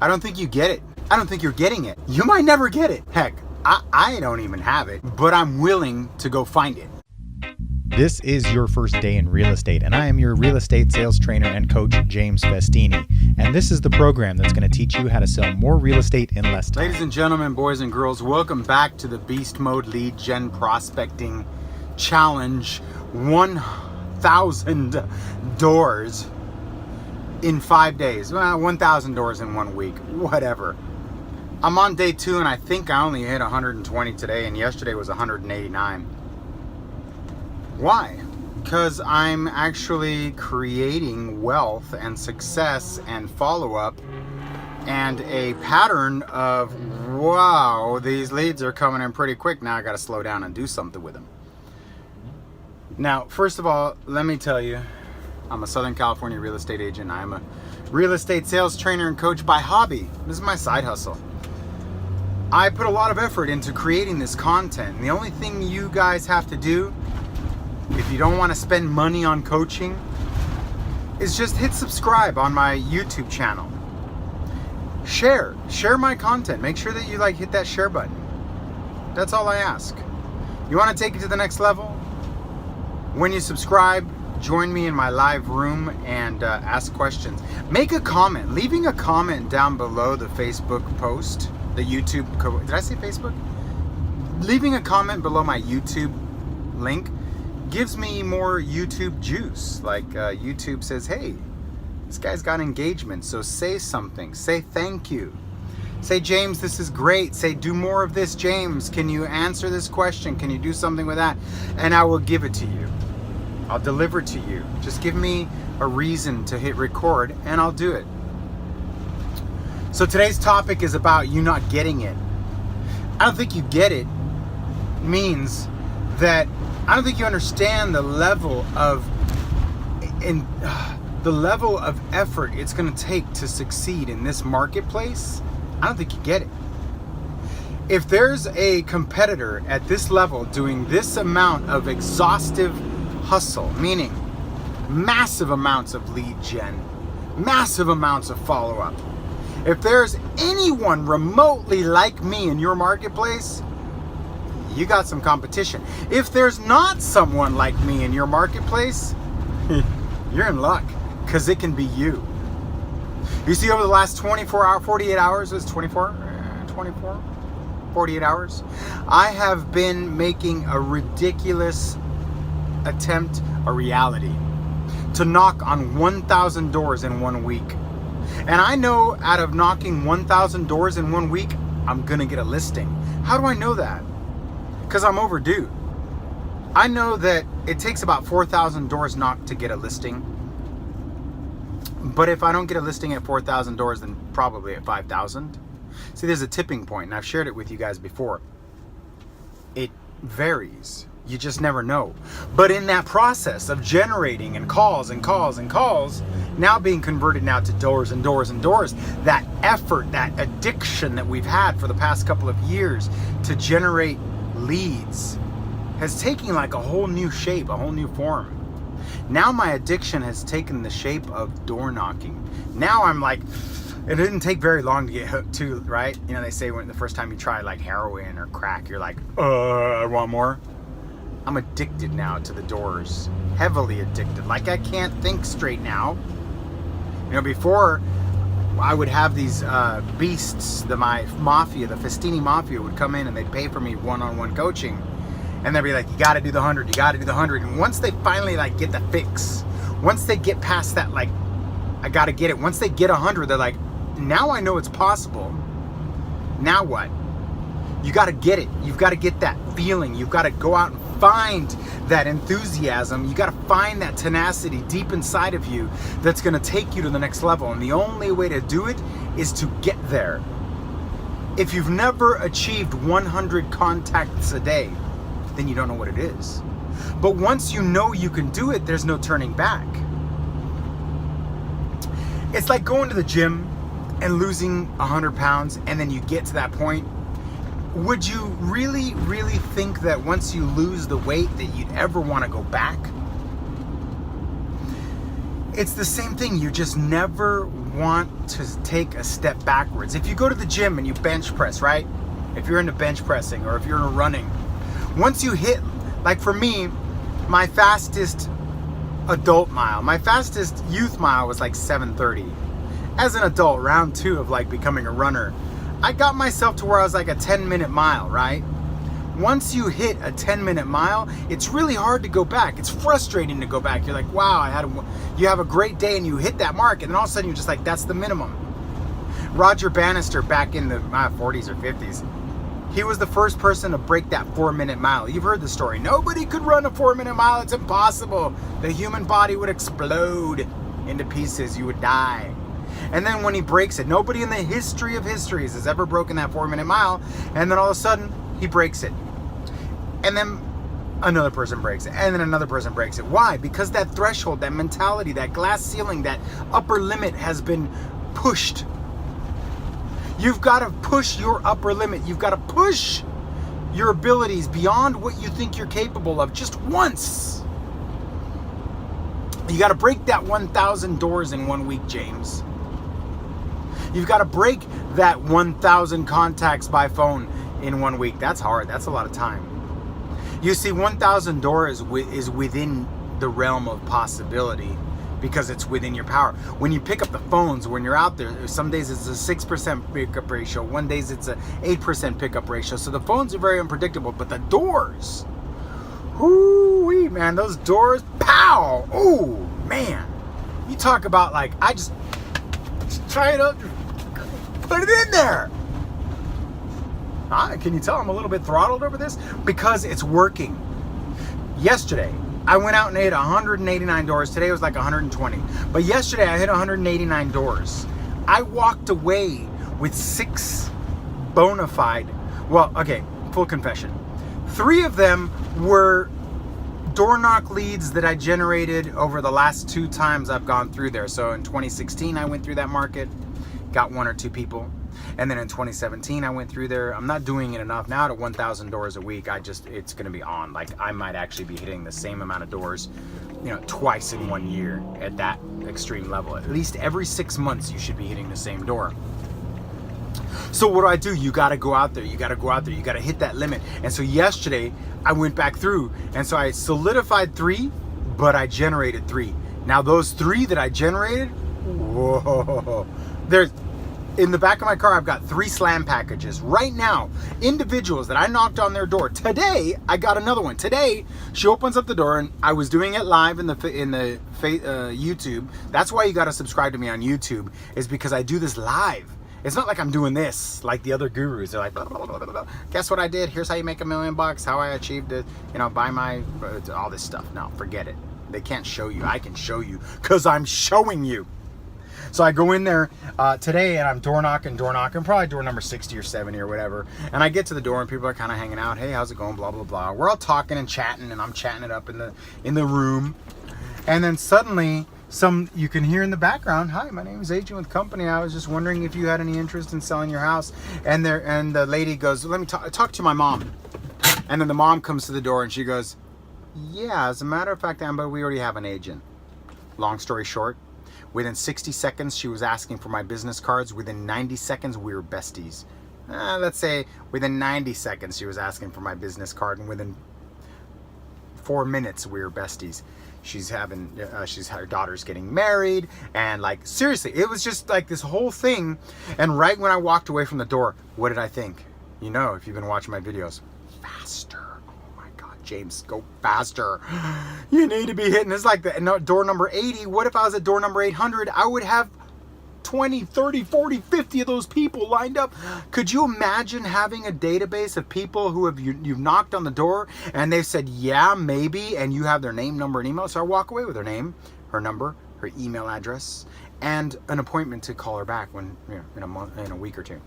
I don't think you get it. I don't think you're getting it. You might never get it. Heck, I don't even have it, but I'm willing to go find it. This is your first day in real estate, and I am your real estate sales trainer and coach, James Festini. And this is the program that's going to teach you how to sell more real estate in less time. Ladies and gentlemen, boys and girls, welcome back to the Beast Mode Lead Gen Prospecting Challenge. 1,000 doors in 5 days. Well, 1,000 doors in 1 week. Whatever. I'm on day 2, and I think I only hit 120 today, and yesterday was 189. Why? Because I'm actually creating wealth and success and follow-up and a pattern of, wow, these leads are coming in pretty quick. Now I got to slow down and do something with them. Now, first of all, let me tell you, I'm a Southern California real estate agent. I'm a real estate sales trainer and coach by hobby. This is my side hustle. I put a lot of effort into creating this content. And the only thing you guys have to do, if you don't want to spend money on coaching, is just hit subscribe on my YouTube channel. Share my content. Make sure that you hit that share button. That's all I ask. You want to take it to the next level? When you subscribe, join me in my live room and ask questions. Make a comment. Leaving a comment down below the Facebook post, the YouTube, did I say Facebook? Leaving a comment below my YouTube link gives me more YouTube juice. YouTube says, hey, this guy's got engagement, so say something. Say thank you. Say, James, this is great. Say, do more of this, James. Can you answer this question? Can you do something with that? And I will give it to you. I'll deliver to you. Just give me a reason to hit record and I'll do it. So today's topic is about you not getting it. I don't think you get it means that I don't think you understand the level of effort it's going to take to succeed in this marketplace. I don't think you get it. If there's a competitor at this level doing this amount of exhaustive hustle, meaning massive amounts of lead gen, massive amounts of follow-up, if there's anyone remotely like me in your marketplace, you got some competition. If there's not someone like me in your marketplace, you're in luck, because it can be you. You see, over the last 48 hours, 48 hours, I have been making a ridiculous attempt, a reality, to knock on 1,000 doors in 1 week. And I know out of knocking 1,000 doors in 1 week, I'm gonna get a listing. How do I know that? Because I'm overdue. I know that it takes about 4,000 doors knocked to get a listing. But if I don't get a listing at 4,000 doors, then probably at 5,000. See, there's a tipping point, and I've shared it with you guys before. It varies. You just never know. But in that process of generating and calls, now being converted now to doors and doors and doors, that effort, that addiction that we've had for the past couple of years to generate leads has taken like a whole new shape, a whole new form. Now my addiction has taken the shape of door knocking. Now I'm like, it didn't take very long to get hooked too, right? You know, they say when the first time you try like heroin or crack, you're like, I want more. I'm addicted now to the doors, heavily addicted. Like I can't think straight now. You know, before I would have these beasts, my mafia, the Festini mafia would come in and they'd pay for me one-on-one coaching. And they'd be like, you got to do the 100, you got to do the 100. And once they finally get the fix, once they get past that, I got to get it. Once they get 100, they're like, now I know it's possible. Now what? You got to get it. You've got to get that feeling. You've got to go out and find that enthusiasm. You got to find that tenacity deep inside of you that's going to take you to the next level. And the only way to do it is to get there. If you've never achieved 100 contacts a day, then you don't know what it is. But once you know you can do it, there's no turning back. It's like going to the gym and losing 100 pounds, and then you get to that point. Would you really, really think that once you lose the weight that you'd ever want to go back? It's the same thing. You just never want to take a step backwards. If you go to the gym and you bench press, right? If you're into bench pressing or if you're into running, once you hit, like for me, my fastest adult mile, my fastest youth mile was like 7:30. As an adult, round 2 of like becoming a runner, I got myself to where I was like a 10-minute mile, right? Once you hit a 10-minute mile, it's really hard to go back. It's frustrating to go back. You're like, wow, you have a great day and you hit that mark, and then all of a sudden you're just like, that's the minimum. Roger Bannister back in the 40s or 50s, he was the first person to break that 4-minute mile. You've heard the story. Nobody could run a 4-minute mile. It's impossible. The human body would explode into pieces. You would die. And then when he breaks it, nobody in the history of histories has ever broken that 4-minute mile. And then all of a sudden, he breaks it. And then another person breaks it. And then another person breaks it. Why? Because that threshold, that mentality, that glass ceiling, that upper limit has been pushed. You've got to push your upper limit. You've got to push your abilities beyond what you think you're capable of just once. You got to break that 1,000 doors in 1 week, James. You've got to break that 1,000 contacts by phone in 1 week. That's hard. That's a lot of time. You see, 1,000 doors is within the realm of possibility because it's within your power. When you pick up the phones, when you're out there, some days it's a 6% pickup ratio. One days it's a 8% pickup ratio. So the phones are very unpredictable, but the doors, whoo-wee, man, those doors, pow, ooh, man. You talk about like, I just try it up, put it in there. Can you tell I'm a little bit throttled over this? Because it's working. Yesterday, I went out and hit 189 doors. Today was like 120. But yesterday, I hit 189 doors. I walked away with 6 bona fide, well, okay, full confession. 3 of them were door knock leads that I generated over the last 2 times I've gone through there. So in 2016, I went through that market, got 1 or 2 people. And then in 2017, I went through there. I'm not doing it enough now to 1,000 doors a week. It's going to be on. Like, I might actually be hitting the same amount of doors, twice in 1 year at that extreme level. At least every 6 months, you should be hitting the same door. So what do? You got to go out there. You got to go out there. You got to hit that limit. And so yesterday, I went back through. And so I solidified 3, but I generated 3. Now, those 3 that I generated, whoa, in the back of my car, I've got 3 slam packages right now. Individuals that I knocked on their door. Today, I got another one. Today, she opens up the door, and I was doing it live in the YouTube. That's why you got to subscribe to me on YouTube, is because I do this live. It's not like I'm doing this like the other gurus. They're like, blah, blah, blah, blah, blah. Guess what I did? Here's how you make $1 million. How I achieved it. Buy my all this stuff. No, forget it. They can't show you. I can show you because I'm showing you. So I go in there today and I'm door knocking, probably door number 60 or 70 or whatever. And I get to the door and people are kind of hanging out. Hey, how's it going? Blah, blah, blah. We're all talking and chatting, and I'm chatting it up in the room. And then suddenly you can hear in the background, hi, my name is Adrian with company. I was just wondering if you had any interest in selling your house. And the lady goes, let me talk to my mom. And then the mom comes to the door and she goes, yeah, as a matter of fact, Amber, we already have an agent. Long story short, within 60 seconds, she was asking for my business cards. Within 90 seconds, we were besties. Let's say within 90 seconds, she was asking for my business card. And within 4 minutes, we were besties. Her daughter's getting married. And like, seriously, it was just like this whole thing. And right when I walked away from the door, what did I think? If you've been watching my videos, faster. James, go faster. You need to be hitting this like door number 80. What if I was at door number 800? I would have 20, 30, 40, 50 of those people lined up. Could you imagine having a database of people who you've knocked on the door and they've said, yeah, maybe, and you have their name, number, and email? So I walk away with her name, her number, her email address, and an appointment to call her back in a week or 2.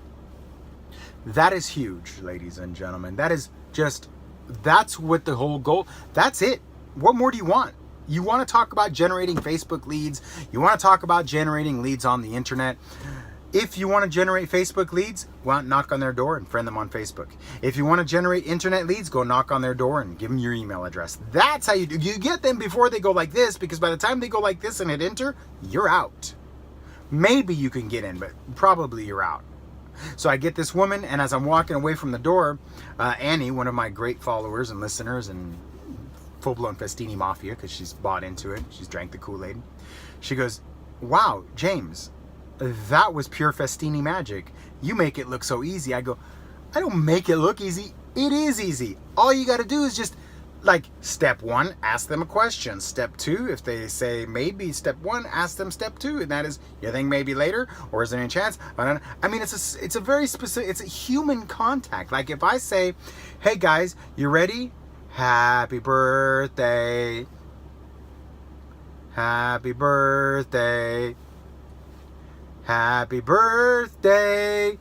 That is huge, ladies and gentlemen. That's what the whole goal, that's it. What more do you want? You want to talk about generating Facebook leads. You want to talk about generating leads on the internet. If you want to generate Facebook leads, well, knock on their door and friend them on Facebook. If you want to generate internet leads, go knock on their door and give them your email address. That's how you do. You get them before they go like this, because by the time they go like this and hit enter, you're out. maybe you can get in, but probably you're out. So I get this woman, and as I'm walking away from the door, Annie, one of my great followers and listeners and full-blown Festini Mafia, because she's bought into it, she's drank the Kool-Aid, she goes, wow, James, that was pure Festini magic. You make it look so easy. I go, I don't make it look easy. It is easy. All you got to do is just, like, step one, ask them a question. Step two, if they say maybe step one, ask them step two, and that is, you think maybe later, or is there any chance? I mean, it's a very specific, it's a human contact. Like if I say, hey guys, you ready? Happy birthday. Happy birthday. Happy birthday.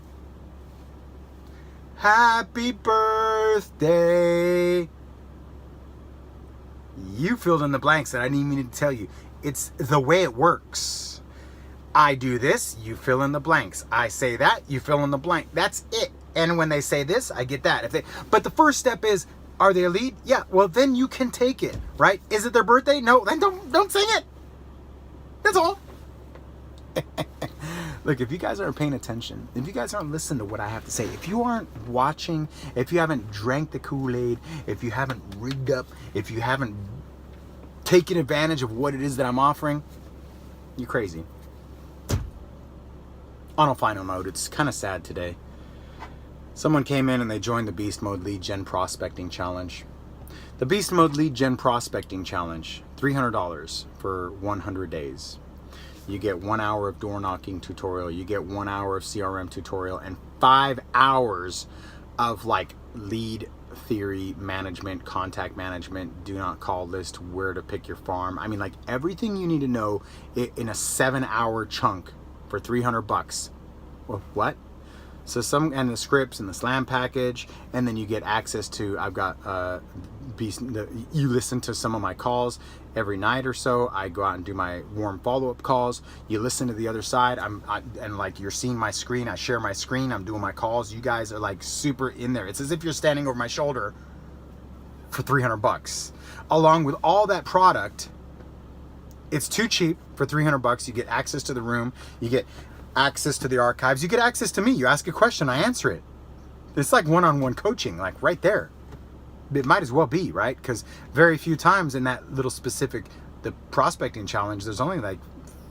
Happy birthday. You filled in the blanks that I didn't even need to tell you. It's the way it works. I do this, you fill in the blanks. I say that, you fill in the blank. That's it. And when they say this, I get that. But the first step is, are they a lead? Yeah, well then you can take it, right? Is it their birthday? No, then don't sing it. That's all. Look, if you guys aren't paying attention, if you guys aren't listening to what I have to say, if you aren't watching, if you haven't drank the Kool-Aid, if you haven't rigged up, if you haven't taken advantage of what it is that I'm offering, you're crazy. On a final note, it's kind of sad today. Someone came in and they joined the Beast Mode Lead Gen Prospecting Challenge. The Beast Mode Lead Gen Prospecting Challenge, $300 for 100 days. You get 1 hour of door knocking tutorial. You get 1 hour of CRM tutorial and 5 hours of like lead theory management, contact management, do not call list, where to pick your farm. I mean, like everything you need to know in a 7-hour chunk for $300. Well, what? So and the scripts and the slam package, and then you get access to, I've got you listen to some of my calls every night or so. I go out and do my warm follow-up calls. You listen to the other side. And like you're seeing my screen. I share my screen. I'm doing my calls. You guys are like super in there. It's as if you're standing over my shoulder for $300. Along with all that product, it's too cheap for $300. You get access to the room. You get access to the archives. You get access to me. You ask a question, I answer it. It's like one-on-one coaching, like right there. It might as well be, right? Because very few times in that little specific, the prospecting challenge, there's only like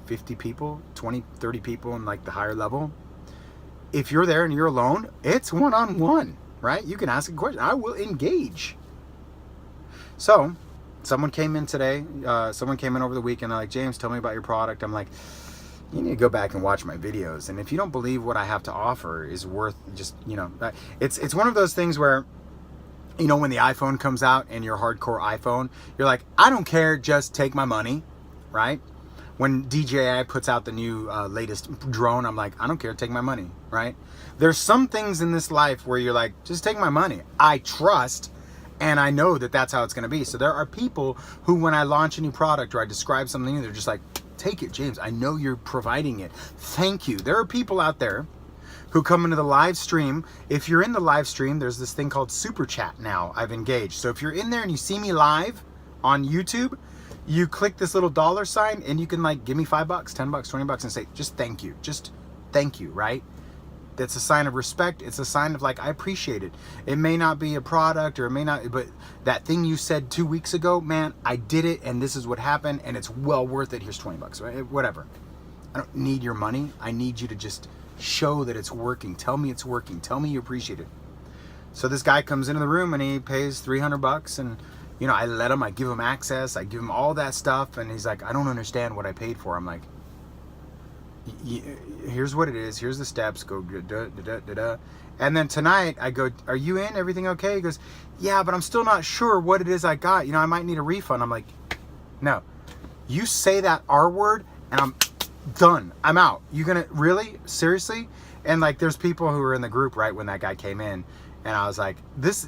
50 people, 20, 30 people in like the higher level. If you're there and you're alone, it's one-on-one, right? You can ask a question. I will engage. So someone came in today. Someone came in over the weekend. They're like, James, tell me about your product. I'm like, you need to go back and watch my videos. And if you don't believe what I have to offer is worth just, it's one of those things where, when the iPhone comes out and your hardcore iPhone, you're like, I don't care, just take my money, right? When DJI puts out the new latest drone, I'm like, I don't care, take my money, right? There's some things in this life where you're like, just take my money. I trust, and I know that that's how it's going to be. So there are people who, when I launch a new product or I describe something new, they're just like, take it, James. I know you're providing it. Thank you. There are people out there who come into the live stream. If you're in the live stream, there's this thing called Super Chat now I've engaged. So if you're in there and you see me live on YouTube, you click this little dollar sign and you can like give me $5, $10, $20 and say, just thank you. Just thank you, right? That's a sign of respect. It's a sign of like, I appreciate it. It may not be a product or it may not, but that thing you said 2 weeks ago, man, I did it and this is what happened and it's well worth it. Here's $20, right? Whatever. I don't need your money. I need you to just show that it's working. Tell me it's working. Tell me you appreciate it. So this guy comes into the room and he pays $300 and I let him, I give him access, I give him all that stuff, and he's like, I don't understand what I paid for. I'm like, here's what it is, here's the steps, go da, da, da, da, da. And then tonight I go, are you in? Everything okay? He goes, yeah, but I'm still not sure what it is I got. I might need a refund. I'm like, no, you say that R word and I'm done. I'm out. You gonna really? Seriously? And like there's people who were in the group right when that guy came in, and I was like,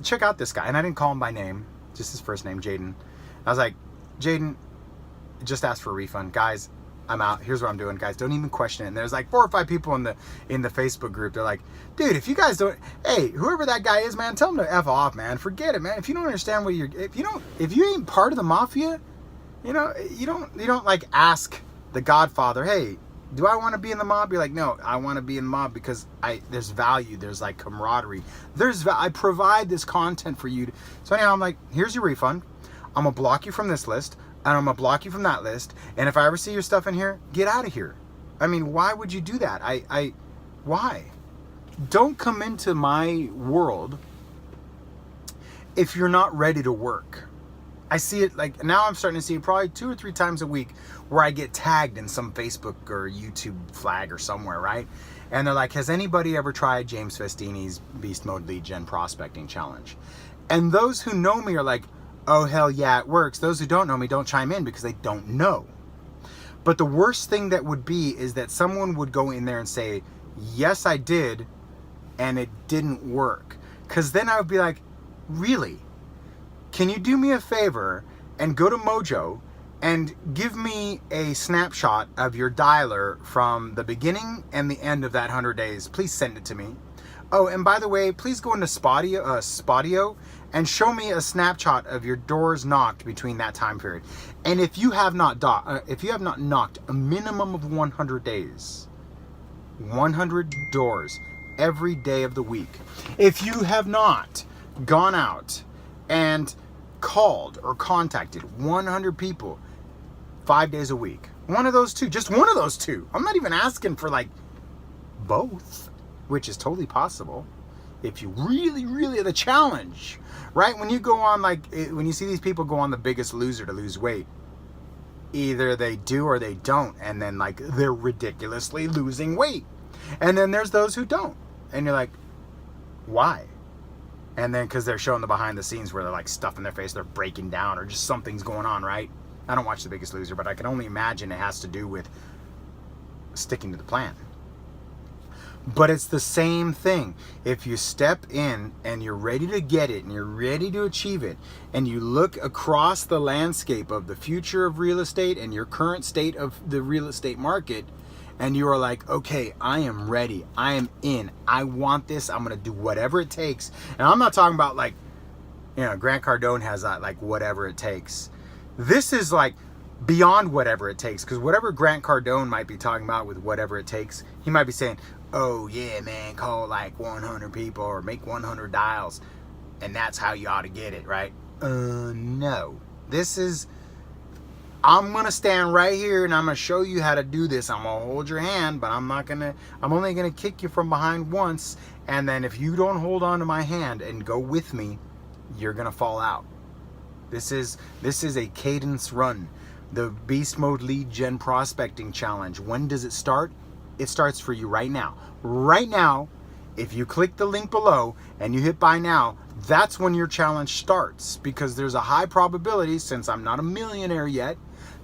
check out this guy. And I didn't call him by name, just his first name, Jaden. I was like, Jaden, just ask for a refund. Guys, I'm out. Here's what I'm doing. Guys, don't even question it. And there's like 4 or 5 people in the Facebook group. They're like, dude, if you guys don't, hey, whoever that guy is, man, tell him to F off, man. Forget it, man. If you don't understand what if you ain't part of the mafia, you don't like ask the Godfather, hey, Do I want to be in the mob? You're like, no, I want to be in the mob because there's value. There's like camaraderie. I provide this content for you. So anyhow, I'm like, here's your refund. I'm going to block you from this list. And I'm going to block you from that list. And if I ever see your stuff in here, get out of here. I mean, why would you do that? Why? Don't come into my world if you're not ready to work. I see it like now I'm starting to see it probably 2 or 3 times a week where I get tagged in some Facebook or YouTube flag or somewhere, right? And they're like, has anybody ever tried James Festini's Beast Mode Lead Gen Prospecting Challenge? And those who know me are like, oh, hell yeah, it works. Those who don't know me don't chime in because they don't know. But the worst thing that would be is that someone would go in there and say, yes, I did, and it didn't work. Because then I would be like, really? Can you do me a favor and go to Mojo and give me a snapshot of your dialer from the beginning and the end of that 100 days? Please send it to me. Oh, and by the way, please go into Spotio and show me a snapshot of your doors knocked between that time period. And if you have not knocked a minimum of 100 days, 100 doors every day of the week, if you have not gone out and called or contacted 100 people 5 days a week, one of those two, just one of those two. I'm not even asking for like both, which is totally possible if you really, really are the challenge, right? When you go on when you see these people go on The Biggest Loser to lose weight, either they do or they don't, and then like they're ridiculously losing weight. And then there's those who don't, and you're like, why? And then because they're showing the behind the scenes where they're like stuffing their face, they're breaking down, or just something's going on, right? I don't watch The Biggest Loser, but I can only imagine it has to do with sticking to the plan. But it's the same thing. If you step in and you're ready to get it and you're ready to achieve it, and you look across the landscape of the future of real estate and your current state of the real estate market, and you are like, okay, I am ready. I am in. I want this. I'm going to do whatever it takes. And I'm not talking about like, Grant Cardone has that like whatever it takes. This is like beyond whatever it takes, because whatever Grant Cardone might be talking about with whatever it takes, he might be saying, oh yeah, man, call like 100 people or make 100 dials, and that's how you ought to get it, right? No. This is, I'm going to stand right here and I'm going to show you how to do this. I'm going to hold your hand, but I'm only going to kick you from behind once. And then if you don't hold on to my hand and go with me, you're going to fall out. This is a cadence run. The Beast Mode Lead Gen Prospecting Challenge. When does it start? It starts for you right now. Right now, if you click the link below and you hit buy now, that's when your challenge starts, because there's a high probability, since I'm not a millionaire yet,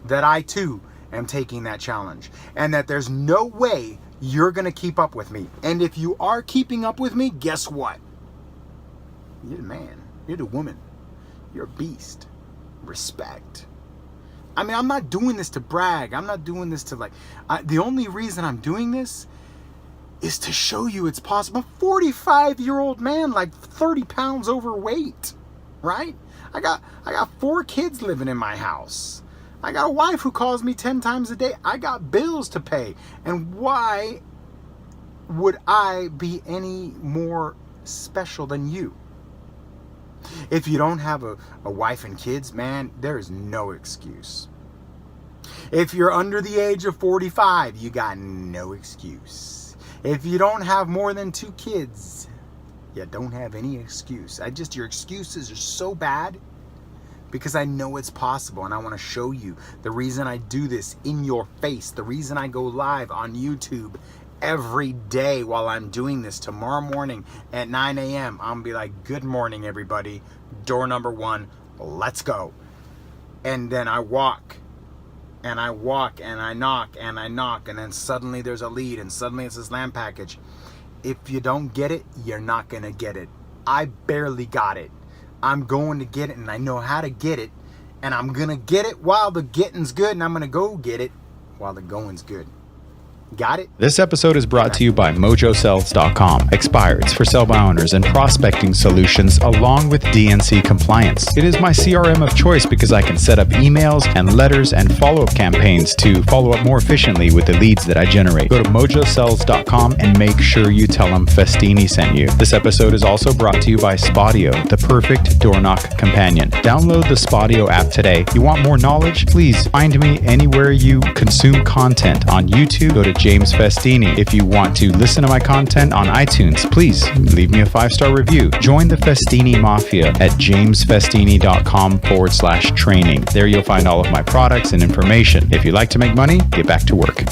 that I too am taking that challenge, and that there's no way you're going to keep up with me. And if you are keeping up with me, guess what? You're the man. You're the woman. You're a beast. Respect. I mean, I'm not doing this to brag. I'm not doing this to the only reason I'm doing this is to show you it's possible. A 45-year-old man, like 30 pounds overweight, right? I got 4 kids living in my house. I got a wife who calls me 10 times a day. I got bills to pay. And why would I be any more special than you? If you don't have a wife and kids, man, there is no excuse. If you're under the age of 45, you got no excuse. If you don't have more than 2 kids, you don't have any excuse. Your excuses are so bad, because I know it's possible, and I want to show you the reason I do this in your face, the reason I go live on YouTube every day while I'm doing this. Tomorrow morning at 9 a.m. I'm gonna be like, good morning everybody, door number 1, let's go. And then I walk and I walk and I knock and I knock, and then suddenly there's a lead, and suddenly it's this land package. If you don't get it, you're not gonna get it. I barely got it. I'm going to get it, and I know how to get it, and I'm gonna get it while the getting's good, and I'm gonna go get it while the going's good. Got it? This episode is brought to you by MojoSells.com. Expireds for sell by owners and prospecting solutions along with DNC compliance. It is my CRM of choice because I can set up emails and letters and follow-up campaigns to follow up more efficiently with the leads that I generate. Go to MojoSells.com and make sure you tell them Festini sent you. This episode is also brought to you by Spotio, the perfect door knock companion. Download the Spotio app today. You want more knowledge? Please find me anywhere you consume content. On YouTube, go to James Festini. If you want to listen to my content on iTunes, please leave me a 5-star review. Join the Festini Mafia at jamesfestini.com/training. There you'll find all of my products and information. If you like to make money, get back to work.